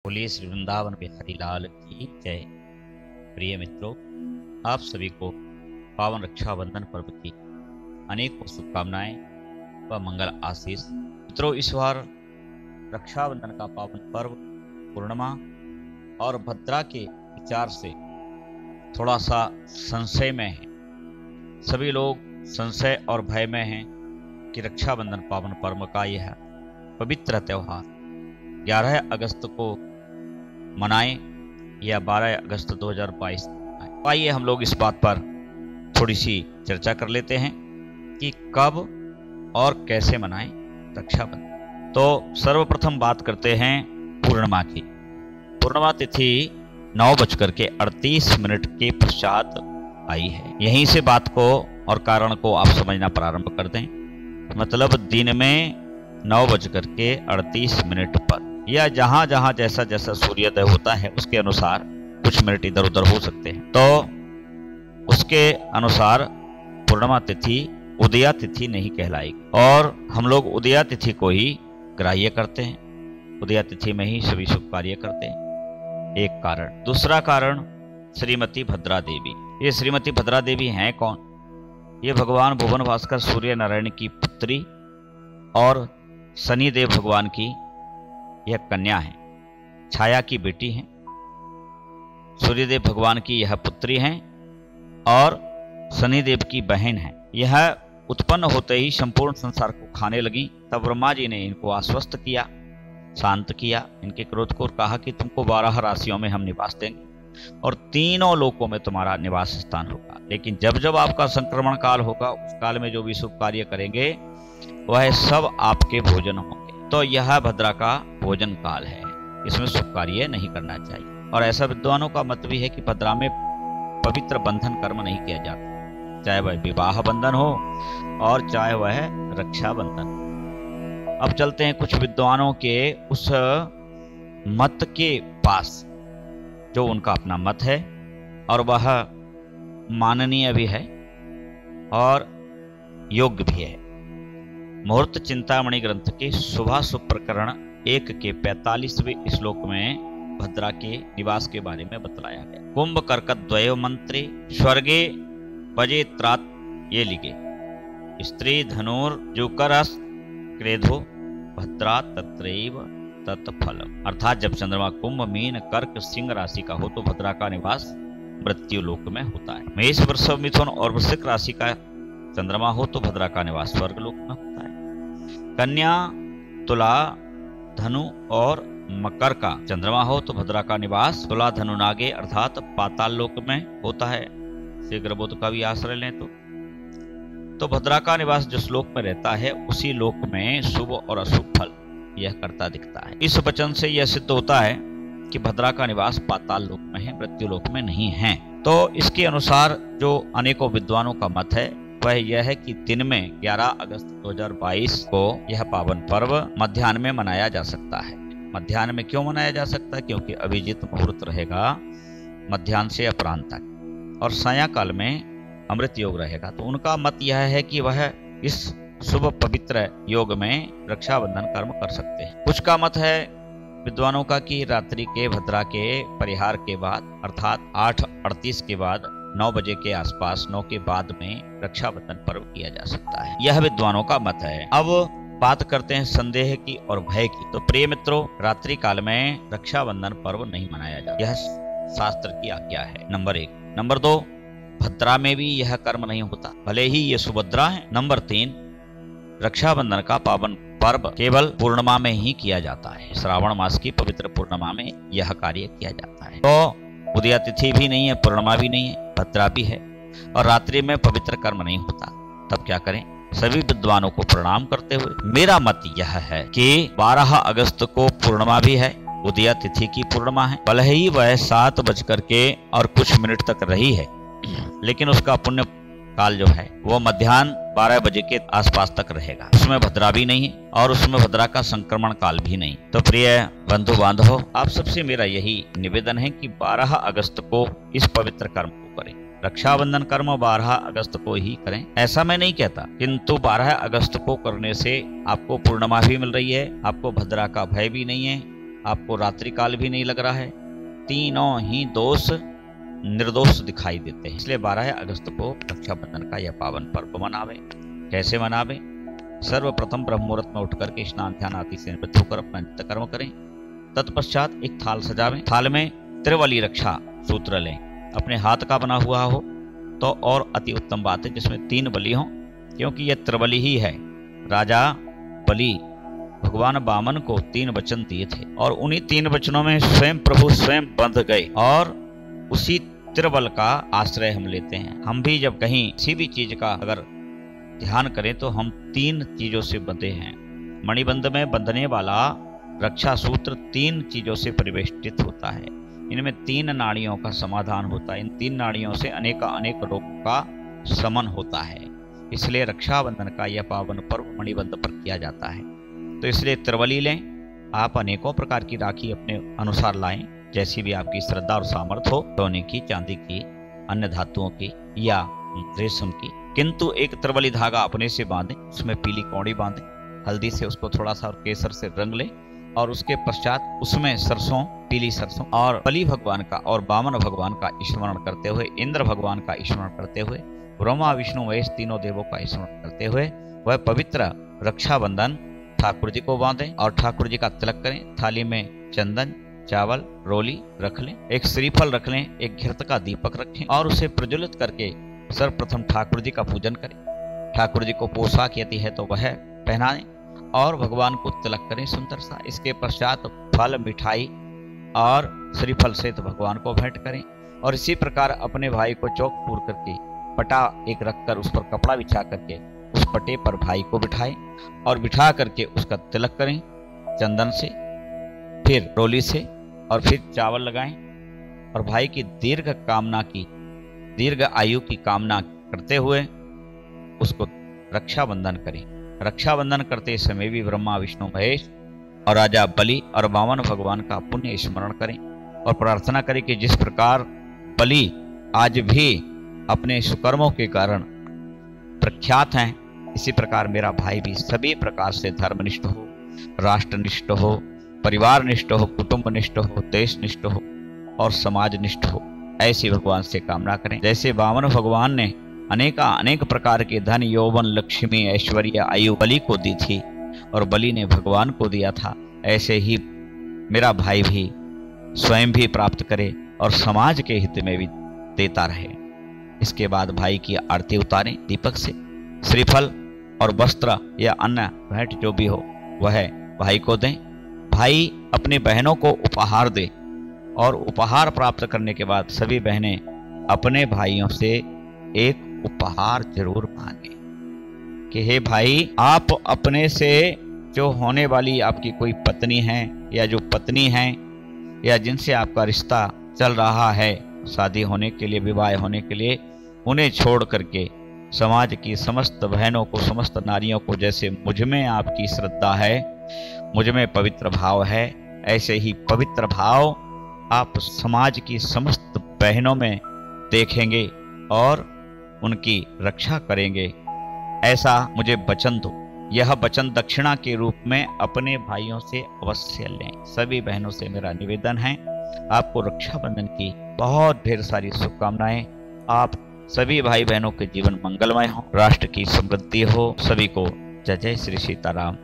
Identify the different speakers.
Speaker 1: बोलिए श्री वृंदावन बिहारी लाल की जय। प्रिय मित्रों, आप सभी को पावन रक्षाबंधन पर्व की अनेकों शुभकामनाएं व मंगल आशीष। मित्रों, इस बार रक्षाबंधन का पावन पर्व पूर्णिमा और भद्रा के विचार से थोड़ा सा संशय में है। सभी लोग संशय और भय में हैं कि रक्षाबंधन पावन पर्व का यह पवित्र त्योहार 11 अगस्त को मनाएं या 12 अगस्त 2022 मनाएं। आइए हम लोग इस बात पर थोड़ी सी चर्चा कर लेते हैं कि कब और कैसे मनाएं रक्षाबंधन। तो सर्वप्रथम बात करते हैं पूर्णिमा की। पूर्णिमा तिथि 9:38 के पश्चात आई है। यहीं से बात को और कारण को आप समझना प्रारंभ कर दें। मतलब दिन में 9:38 पर या जहां जहां जैसा जैसा सूर्योदय होता है उसके अनुसार कुछ मिनट इधर उधर हो सकते हैं, तो उसके अनुसार पूर्णिमा तिथि उदया तिथि नहीं कहलाएगी और हम लोग उदया तिथि को ही ग्राह्य करते हैं। उदया तिथि में ही सभी शुभ कार्य करते हैं, एक कारण। दूसरा कारण, श्रीमती भद्रा देवी। ये श्रीमती भद्रा देवी हैं कौन? ये भगवान भुवन भास्कर सूर्य नारायण की पुत्री और शनिदेव भगवान की यह कन्या है, छाया की बेटी हैं। सूर्यदेव भगवान की यह पुत्री हैं और शनिदेव की बहन है। यह उत्पन्न होते ही संपूर्ण संसार को खाने लगी। तब ब्रह्मा जी ने इनको आश्वस्त किया, शांत किया इनके क्रोध को और कहा कि तुमको 12 राशियों में हम निवास देंगे और तीनों लोकों में तुम्हारा निवास स्थान होगा। लेकिन जब जब आपका संक्रमण काल होगा उस काल में जो भी शुभ कार्य करेंगे वह सब आपके भोजन होंगे। तो यह भद्रा का भोजन काल है, इसमें शुभ कार्य नहीं करना चाहिए। और ऐसा विद्वानों का मत भी है कि भद्रा में पवित्र बंधन कर्म नहीं किया जाता, चाहे वह विवाह बंधन हो और चाहे वह रक्षा बंधन। अब चलते हैं कुछ विद्वानों के उस मत के पास जो उनका अपना मत है और वह माननीय भी है और योग्य भी है। मुहूर्त चिंतामणि ग्रंथ के शुभाशुभ प्रकरण 1 के 45वें श्लोक में भद्रा के निवास के बारे में बतलाया गया। कुंभ कर्क द्वयो मंत्रे स्वर्गे बजे त्रात ये लिखे स्त्री धनुर जुकरस क्रेधो भद्रा तत्रैव तत्फल। अर्थात जब चंद्रमा कुंभ मीन कर्क सिंह राशि का हो तो भद्रा का निवास मृत्यु लोक में होता है। मेष वृषभ मिथुन और वृश्चिक राशि का चंद्रमा हो तो भद्रा का निवास स्वर्ग लोक में होता है। कन्या तुला धनु और मकर का चंद्रमा हो तो भद्रा का निवास तुला धनु नागे अर्थात पाताल लोक में होता है। शीघ्र बोध का भी आश्रय लें तो भद्रा का निवास जिस लोक में रहता है उसी लोक में शुभ और अशुभ फल यह करता दिखता है। इस वचन से यह सिद्ध होता है कि भद्रा का निवास पाताल लोक में है, मृत्यु लोक में नहीं है। तो इसके अनुसार जो अनेकों विद्वानों का मत है वह यह है कि दिन में 11 अगस्त 2022 को यह पावन पर्व मध्याह्न में मनाया जा सकता है। मध्याह्न में क्यों मनाया जा सकता है? क्योंकि अभिजीत मुहूर्त रहेगा मध्याह्न से अपराह्न तक और सायंकाल में अमृत योग रहेगा। तो उनका मत यह है कि वह इस शुभ पवित्र योग में रक्षाबंधन कर्म कर सकते हैं। कुछ का मत है विद्वानों का कि रात्रि के भद्रा के परिहार के बाद अर्थात 8:38 के बाद 9 बजे के आसपास 9 के बाद में रक्षाबंधन पर्व किया जा सकता है। यह विद्वानों का मत है। अब बात करते हैं संदेह की और भय की। तो प्रिय मित्रों, रात्रि काल में रक्षाबंधन पर्व नहीं मनाया जाता, यह शास्त्र की आज्ञा है, नंबर 1। नंबर 2, भद्रा में भी यह कर्म नहीं होता, भले ही ये सुभद्रा है। नंबर 3, रक्षाबंधन का पावन पर्व केवल पूर्णिमा में ही किया जाता है। श्रावण मास की पवित्र पूर्णिमा में यह कार्य किया जाता है। तो उदया तिथि भी नहीं है, पूर्णिमा भी नहीं है, भद्रा भी है और रात्रि में पवित्र कर्म नहीं होता। तब क्या करें? सभी विद्वानों को प्रणाम करते हुए मेरा मत यह है कि 12 अगस्त को पूर्णिमा भी है, उदया तिथि की पूर्णिमा है। भले ही वह 7 बजकर के और कुछ मिनट तक रही है, लेकिन उसका पुण्य काल जो है वो मध्याह्न 12 बजे के आसपास तक रहेगा। उसमें भद्रा भी नहीं है और उसमें भद्रा का संक्रमण काल भी नहीं। तो प्रिय बंधु बांधवों, आप सबसे मेरा यही निवेदन है कि 12 अगस्त को इस पवित्र कर्म को करें। रक्षाबंधन कर्म 12 अगस्त को ही करें, ऐसा मैं नहीं कहता, किंतु 12 अगस्त को करने से आपको पूर्णिमा भी मिल रही है, आपको भद्रा का भय भी नहीं है, आपको रात्रि काल भी नहीं लग रहा है, तीनों ही दोष निर्दोष दिखाई देते हैं। इसलिए 12 अगस्त को रक्षाबंधन का यह पावन पर्व मनावे। कैसे मनावे? सर्वप्रथम ब्रह्म मुहूर्त में उठकर के स्नान ध्यान आदि से निवृत्त होकर अपना नित्य कर्म करें। तत्पश्चात एक थाल सजावें। थाल में त्रिवली रक्षा सूत्र लें। अपने हाथ का बना हुआ हो तो और अति उत्तम बात है, जिसमें 3 बलि हों, क्योंकि यह त्रिबली ही है। राजा बलि भगवान वामन को 3 वचन दिए थे और उन्हीं 3 वचनों में स्वयं प्रभु स्वयं बंध गए और उसी त्रिबल का आश्रय हम लेते हैं। हम भी जब कहीं किसी भी चीज का अगर ध्यान करें तो हम 3 चीजों से बंधे हैं। मणिबंध में बंधने वाला रक्षा सूत्र 3 चीजों से परिवेष्टित होता है। इनमें 3 नाड़ियों का समाधान होता है। इन 3 नाड़ियों से अनेक रोग का शमन होता है। इसलिए रक्षाबंधन का यह पावन पर्व मणिबंध पर किया जाता है। तो इसलिए त्रिवली लें। आप अनेकों प्रकार की राखी अपने अनुसार लाएं, जैसी भी आपकी श्रद्धा और सामर्थ्य हो, सोने की, चांदी की, अन्य धातुओं की या रेशम की। किंतु एक त्रिवली धागा अपने से बांधें, उसमें पीली कौड़ी बांधें, हल्दी से उसको थोड़ा सा और केसर से रंग लें और उसके पश्चात उसमें सरसों, पीली सरसों और बलि भगवान का और वामन भगवान का स्मरण करते हुए, इंद्र भगवान का स्मरण करते हुए, ब्रह्मा विष्णु महेश तीनों देवों का स्मरण करते हुए वह पवित्र रक्षाबंधन ठाकुर जी को बांधें और ठाकुर जी का तिलक करें। थाली में चंदन, चावल, रोली रख लें, एक श्रीफल रख लें, एक घृत का दीपक रखें और उसे प्रज्वलित करके सर्वप्रथम ठाकुर जी का पूजन करें। ठाकुर जी को पोशाक यदि है तो वह पहनाएं और भगवान को तिलक करें सुंदर सा। इसके पश्चात फल, मिठाई और श्रीफल से तो भगवान को भेंट करें और इसी प्रकार अपने भाई को चौक पूर करके पटा एक रखकर उस पर कपड़ा बिछा करके उस पटे पर भाई को बिठाएं और बिठा करके उसका तिलक करें चंदन से, फिर रोली से और फिर चावल लगाएं और भाई की दीर्घ आयु की कामना करते हुए उसको रक्षाबंधन करें। रक्षाबंधन करते समय भी ब्रह्मा विष्णु महेश और राजा बलि और वामन भगवान का पुण्य स्मरण करें और प्रार्थना करें कि जिस प्रकार बलि आज भी अपने सुकर्मों के कारण प्रख्यात हैं, इसी प्रकार मेरा भाई भी सभी प्रकार से धर्मनिष्ठ हो, राष्ट्रनिष्ठ हो, परिवारनिष्ठ हो, कुटुंबनिष्ठ हो, देशनिष्ठ हो और समाजनिष्ठ हो। ऐसी भगवान से कामना करें। जैसे वामन भगवान ने अनेक प्रकार के धन, यौवन, लक्ष्मी, ऐश्वर्य, आयु बलि को दी थी और बलि ने भगवान को दिया था, ऐसे ही मेरा भाई भी स्वयं भी प्राप्त करे और समाज के हित में भी देता रहे। इसके बाद भाई की आरती उतारें दीपक से, श्रीफल और वस्त्र या अन्य भेंट जो भी हो वह भाई को दें। भाई अपनी बहनों को उपहार दे और उपहार प्राप्त करने के बाद सभी बहनें अपने भाइयों से एक उपहार जरूर मांगे कि हे भाई, आप अपने से जो होने वाली आपकी कोई पत्नी है या जो पत्नी है या जिनसे आपका रिश्ता चल रहा है शादी होने के लिए, विवाह होने के लिए, उन्हें छोड़ करके समाज की समस्त बहनों को, समस्त नारियों को, जैसे मुझ में आपकी श्रद्धा है, मुझ में पवित्र भाव है, ऐसे ही पवित्र भाव आप समाज की समस्त बहनों में देखेंगे और उनकी रक्षा करेंगे। ऐसा मुझे वचन दो। यह वचन दक्षिणा के रूप में अपने भाइयों से अवश्य लें। सभी बहनों से मेरा निवेदन है, आपको रक्षाबंधन की बहुत ढेर सारी शुभकामनाएं। आप सभी भाई बहनों के जीवन मंगलमय हो, राष्ट्र की समृद्धि हो। सभी को जय जय श्री सीताराम।